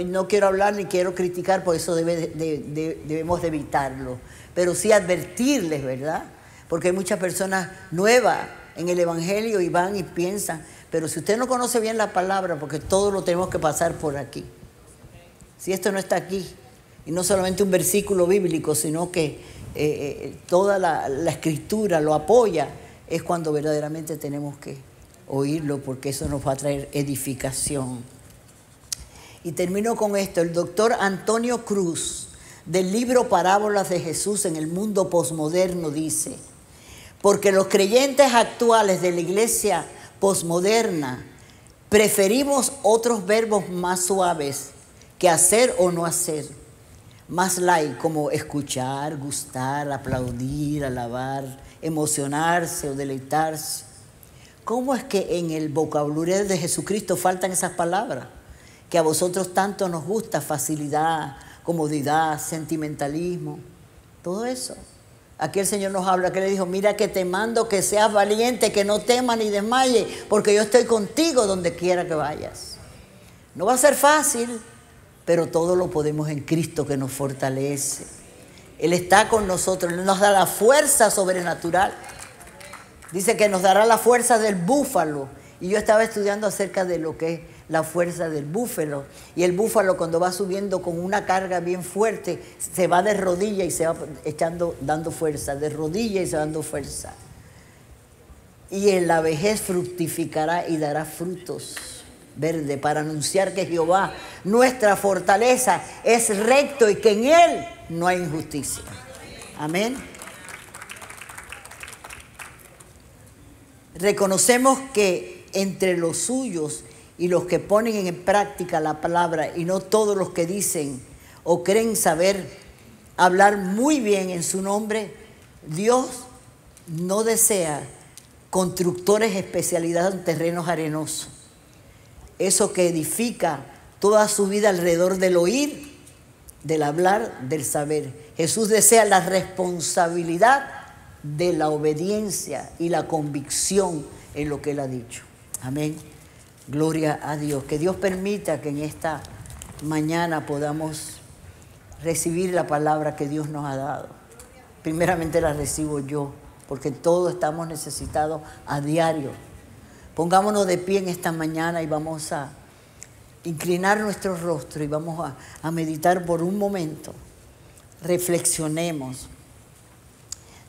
no quiero hablar ni quiero criticar, por eso debemos de evitarlo. Pero sí advertirles, ¿verdad? Porque hay muchas personas nuevas en el Evangelio y van y piensan, pero si usted no conoce bien la palabra, porque todo lo tenemos que pasar por aquí. Si esto no está aquí, y no solamente un versículo bíblico, sino que toda la escritura lo apoya, es cuando verdaderamente tenemos que oírlo, porque eso nos va a traer edificación. Y termino con esto. El doctor Antonio Cruz, del libro Parábolas de Jesús en el mundo posmoderno, dice: porque los creyentes actuales de la iglesia posmoderna preferimos otros verbos más suaves que hacer o no hacer. Más light, como escuchar, gustar, aplaudir, alabar, emocionarse o deleitarse. ¿Cómo es que en el vocabulario de Jesucristo faltan esas palabras? Que a vosotros tanto nos gusta: facilidad, comodidad, sentimentalismo, todo eso. Aquí el Señor nos habla, que le dijo: mira que te mando que seas valiente, que no temas ni desmayes, porque yo estoy contigo donde quiera que vayas. No va a ser fácil, pero todo lo podemos en Cristo que nos fortalece. Él está con nosotros, Él nos da la fuerza sobrenatural. Dice que nos dará la fuerza del búfalo. Y yo estaba estudiando acerca de lo que es la fuerza del búfalo. Y el búfalo, cuando va subiendo con una carga bien fuerte, se va de rodillas y se va dando fuerza, de rodillas y se va dando fuerza. Y en la vejez fructificará y dará frutos verdes, para anunciar que Jehová, nuestra fortaleza, es recto y que en Él no hay injusticia. Amén. Reconocemos que entre los suyos y los que ponen en práctica la palabra, y no todos los que dicen o creen saber hablar muy bien en su nombre, Dios no desea constructores especializados en terrenos arenosos. Eso que edifica toda su vida alrededor del oír, del hablar, del saber. Jesús desea la responsabilidad de la obediencia y la convicción en lo que Él ha dicho. Amén. Gloria a Dios. Que Dios permita que en esta mañana podamos recibir la palabra que Dios nos ha dado. Primeramente la recibo yo, porque todos estamos necesitados a diario. Pongámonos de pie en esta mañana y vamos a inclinar nuestro rostro y vamos a meditar por un momento. Reflexionemos.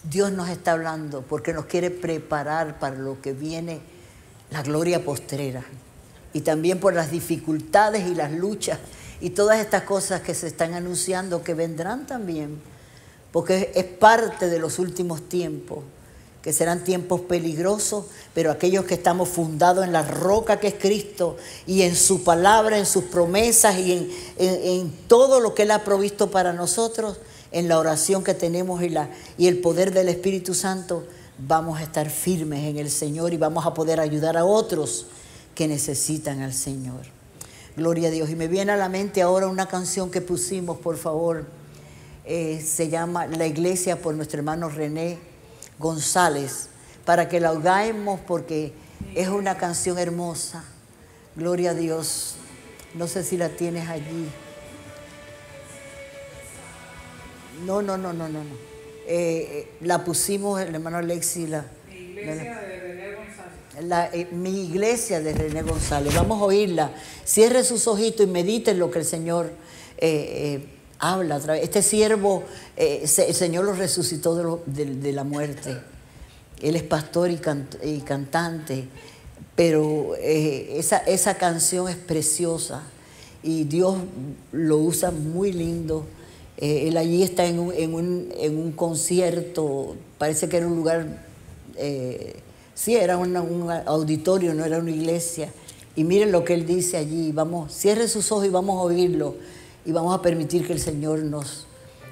Dios nos está hablando porque nos quiere preparar para lo que viene, la gloria postrera. Y también por las dificultades y las luchas y todas estas cosas que se están anunciando que vendrán también. Porque es parte de los últimos tiempos, que serán tiempos peligrosos, pero aquellos que estamos fundados en la roca que es Cristo y en su palabra, en sus promesas y en todo lo que Él ha provisto para nosotros, en la oración que tenemos y el poder del Espíritu Santo, vamos a estar firmes en el Señor y vamos a poder ayudar a otros que necesitan al Señor. Gloria a Dios. Y me viene a la mente ahora una canción que pusimos, por favor. Se llama La Iglesia, por nuestro hermano René González, para que la oigamos porque es una canción hermosa. Gloria a Dios. No sé si la tienes allí. No. La pusimos el hermano Alexis. Mi iglesia de René González. Vamos a oírla. Cierre sus ojitos y medite en lo que el Señor habla a través. Este siervo, el Señor lo resucitó de la muerte. Él es pastor y cantante, pero esa canción es preciosa y Dios lo usa muy lindo. Él allí está en un concierto, parece que era un lugar, sí, era un auditorio, no era una iglesia. Y miren lo que él dice allí. Vamos, cierre sus ojos y vamos a oírlo. Y vamos a permitir que el Señor nos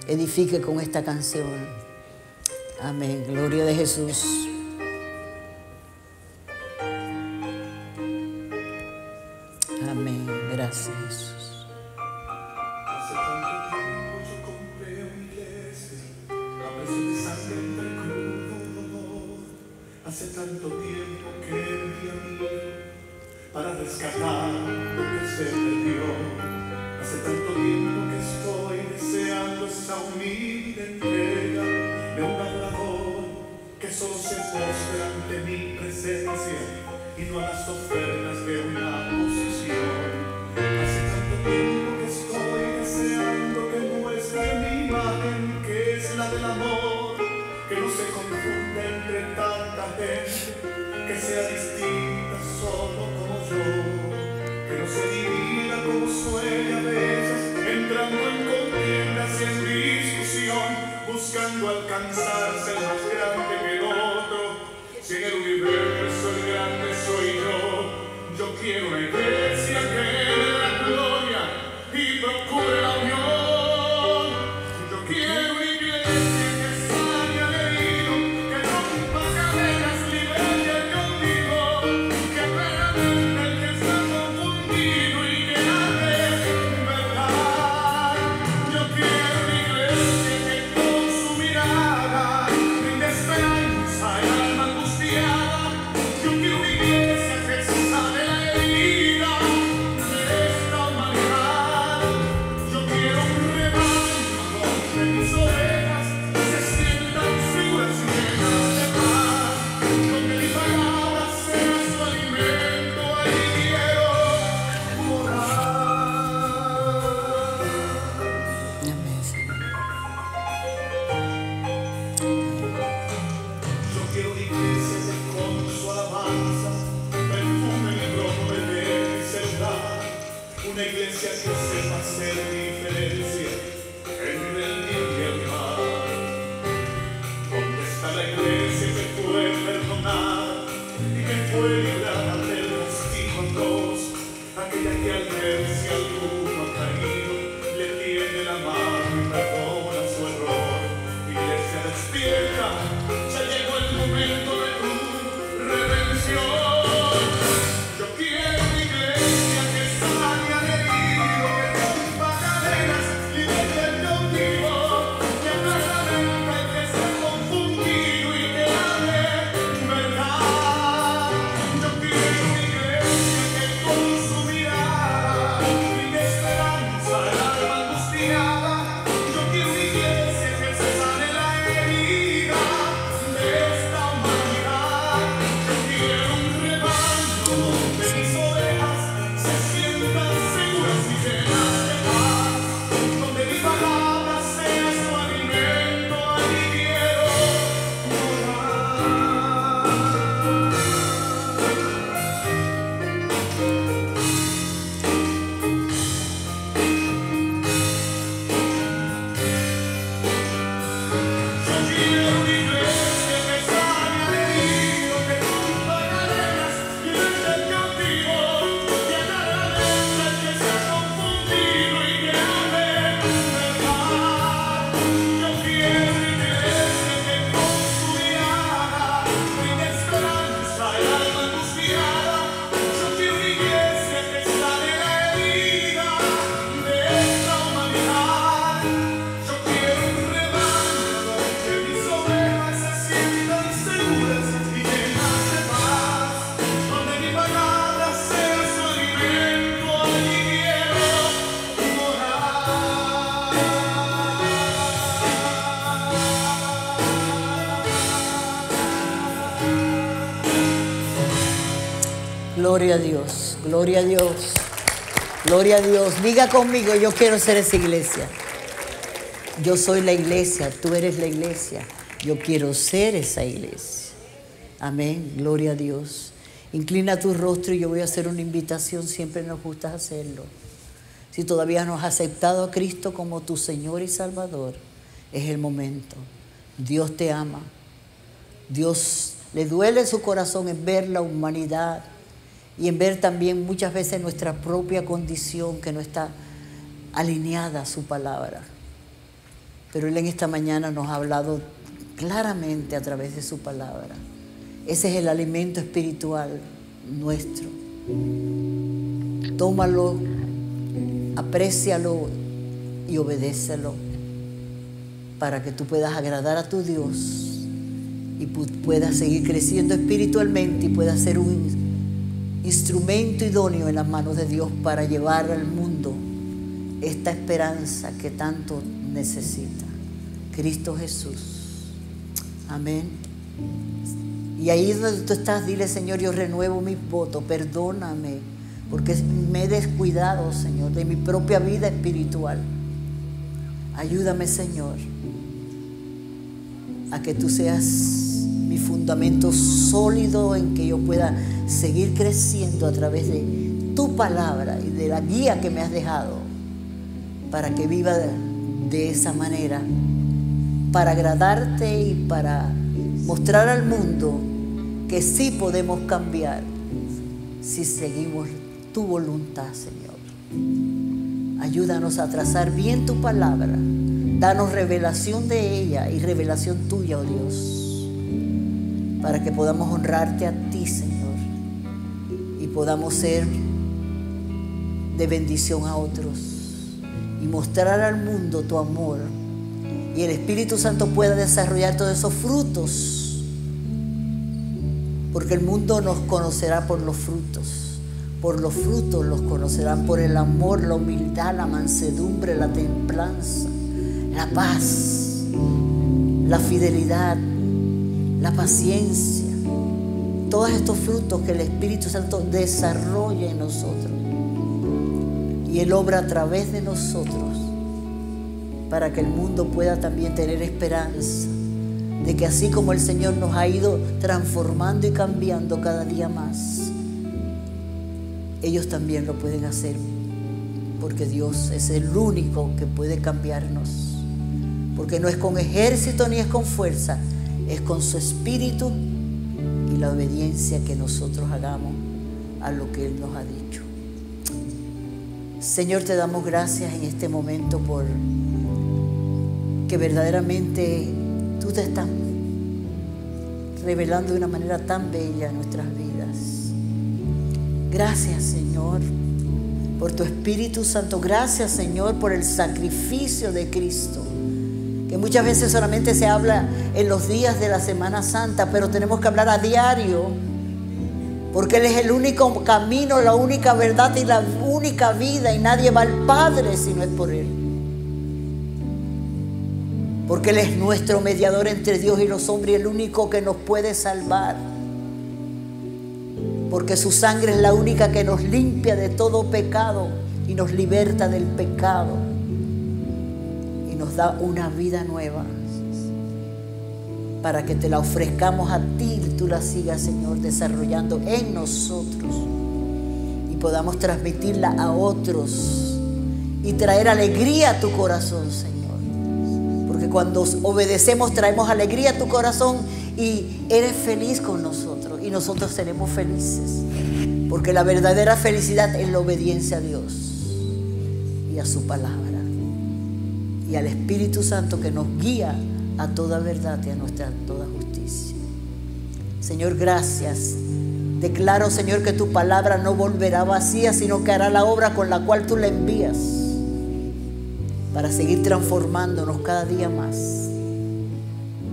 edifique con esta canción. Amén. Gloria de Jesús. Amén. Gracias, Jesús. Hace tanto tiempo yo compré una iglesia a precio de sangre entre crudo. Hace tanto tiempo que di a mi hijo para rescatar lo que se perdió. Hace tanto tiempo que estoy deseando esa humilde entrega de un adorador que solo se postra ante mi presencia y no a las ofertas de una posición. Hace tanto tiempo que estoy deseando que muestre mi imagen, que es la del amor, que no se confunda entre tanta gente, que sea distinta solo como yo, que no se divida como suele a veces, entrando en contiendas y en discusión, buscando alcanzarse el más grande que el otro. Si en el universo el grande soy yo quiero una iglesia que dé la gloria y Gloria a Dios, gloria a Dios, gloria a Dios. Diga conmigo, yo quiero ser esa iglesia. Yo soy la iglesia, tú eres la iglesia. Yo quiero ser esa iglesia. Amén, gloria a Dios. Inclina tu rostro y yo voy a hacer una invitación, siempre nos gusta hacerlo. Si todavía no has aceptado a Cristo como tu Señor y Salvador, es el momento. Dios te ama. Dios le duele su corazón en ver la humanidad y en ver también muchas veces nuestra propia condición que no está alineada a su palabra. Pero Él en esta mañana nos ha hablado claramente a través de su palabra. Ese es el alimento espiritual nuestro. Tómalo, aprécialo y obedécelo para que tú puedas agradar a tu Dios y puedas seguir creciendo espiritualmente y puedas ser un instrumento idóneo en las manos de Dios para llevar al mundo esta esperanza que tanto necesita. Cristo Jesús. Amén. Y ahí donde tú estás, dile: Señor, yo renuevo mis votos, perdóname, porque me he descuidado, Señor, de mi propia vida espiritual. Ayúdame, Señor, a que tú seas mi fundamento sólido en que yo pueda seguir creciendo a través de tu palabra y de la guía que me has dejado, para que viva de esa manera, para agradarte y para mostrar al mundo que sí podemos cambiar si seguimos tu voluntad, Señor. Ayúdanos a trazar bien tu palabra. Danos revelación de ella y revelación tuya, oh Dios, para que podamos honrarte a ti, Señor, y podamos ser de bendición a otros y mostrar al mundo tu amor, y el Espíritu Santo pueda desarrollar todos esos frutos, porque el mundo nos conocerá por los frutos. Por los frutos los conocerán, por el amor, la humildad, la mansedumbre, la templanza, la paz, la fidelidad, la paciencia. Todos estos frutos que el Espíritu Santo desarrolla en nosotros. Y Él obra a través de nosotros para que el mundo pueda también tener esperanza de que así como el Señor nos ha ido transformando y cambiando cada día más, ellos también lo pueden hacer, porque Dios es el único que puede cambiarnos, porque no es con ejército ni es con fuerza, es con su Espíritu y la obediencia que nosotros hagamos a lo que Él nos ha dicho. Señor, te damos gracias en este momento por que verdaderamente tú te estás revelando de una manera tan bella en nuestras vidas. Gracias, Señor, por tu Espíritu Santo. Gracias, Señor, por el sacrificio de Cristo, que muchas veces solamente se habla en los días de la Semana Santa, pero tenemos que hablar a diario, porque Él es el único camino, la única verdad y la única vida, y nadie va al Padre si no es por Él. Porque Él es nuestro mediador entre Dios y los hombres, y el único que nos puede salvar. Porque su sangre es la única que nos limpia de todo pecado y nos liberta del pecado y nos da una vida nueva, para que te la ofrezcamos a ti y tú la sigas, Señor, desarrollando en nosotros y podamos transmitirla a otros y traer alegría a tu corazón, Señor. Porque cuando obedecemos traemos alegría a tu corazón y eres feliz con nosotros y nosotros seremos felices, porque la verdadera felicidad es la obediencia a Dios y a su palabra y al Espíritu Santo que nos guía a toda verdad y a toda justicia. Señor, gracias. Declaro, Señor, que tu palabra no volverá vacía, sino que hará la obra con la cual tú la envías, para seguir transformándonos cada día más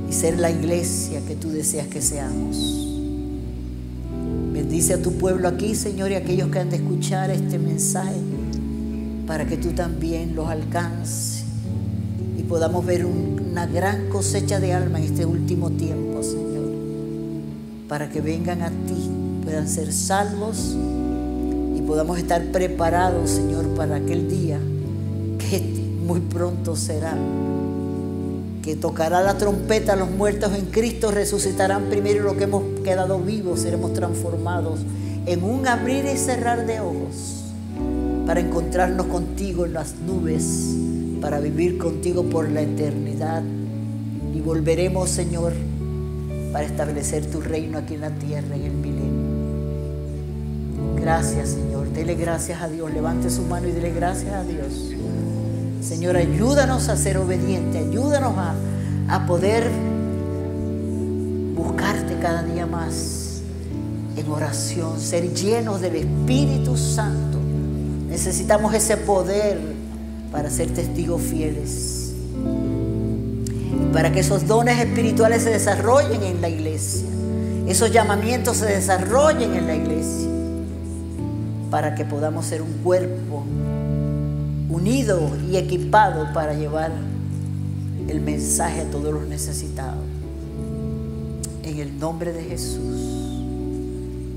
y ser la iglesia que tú deseas que seamos. Bendice a tu pueblo aquí, Señor, y a aquellos que han de escuchar este mensaje, para que tú también los alcances y podamos ver una gran cosecha de alma en este último tiempo, Señor, para que vengan a ti puedan ser salvos y podamos estar preparados, Señor, para aquel día que muy pronto será, que tocará la trompeta, los muertos en Cristo resucitarán primero y los que hemos quedado vivos seremos transformados en un abrir y cerrar de ojos para encontrarnos contigo en las nubes, para vivir contigo por la eternidad, y volveremos, Señor, para establecer tu reino aquí en la tierra en el milenio. Gracias, Señor. Dele gracias a Dios. Levante su mano y dele gracias a Dios. Señor, ayúdanos a ser obedientes. Ayúdanos a poder buscarte cada día más en oración, ser llenos del Espíritu Santo. Necesitamos ese poder para ser testigos fieles y para que esos dones espirituales se desarrollen en la iglesia, esos llamamientos se desarrollen en la iglesia, para que podamos ser un cuerpo unido y equipado para llevar el mensaje a todos los necesitados. En el nombre de Jesús.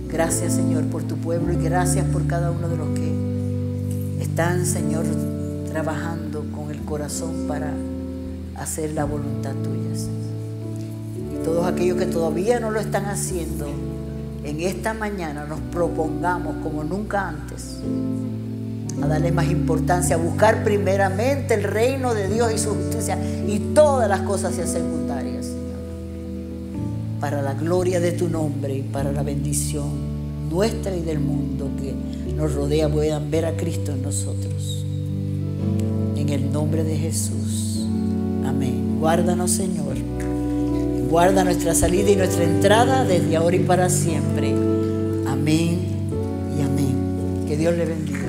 Gracias, Señor, por tu pueblo, y gracias por cada uno de los que están, Señor, trabajando con el corazón para hacer la voluntad tuya, Señor. Y todos aquellos que todavía no lo están haciendo, en esta mañana nos propongamos como nunca antes a darle más importancia, a buscar primeramente el reino de Dios y su justicia, y todas las cosas sean secundarias, Señor, para la gloria de tu nombre y para la bendición nuestra y del mundo que nos rodea, puedan ver a Cristo en nosotros. En el nombre de Jesús. Amén. Guárdanos, Señor. Guarda nuestra salida y nuestra entrada desde ahora y para siempre. Amén y amén. Que Dios le bendiga.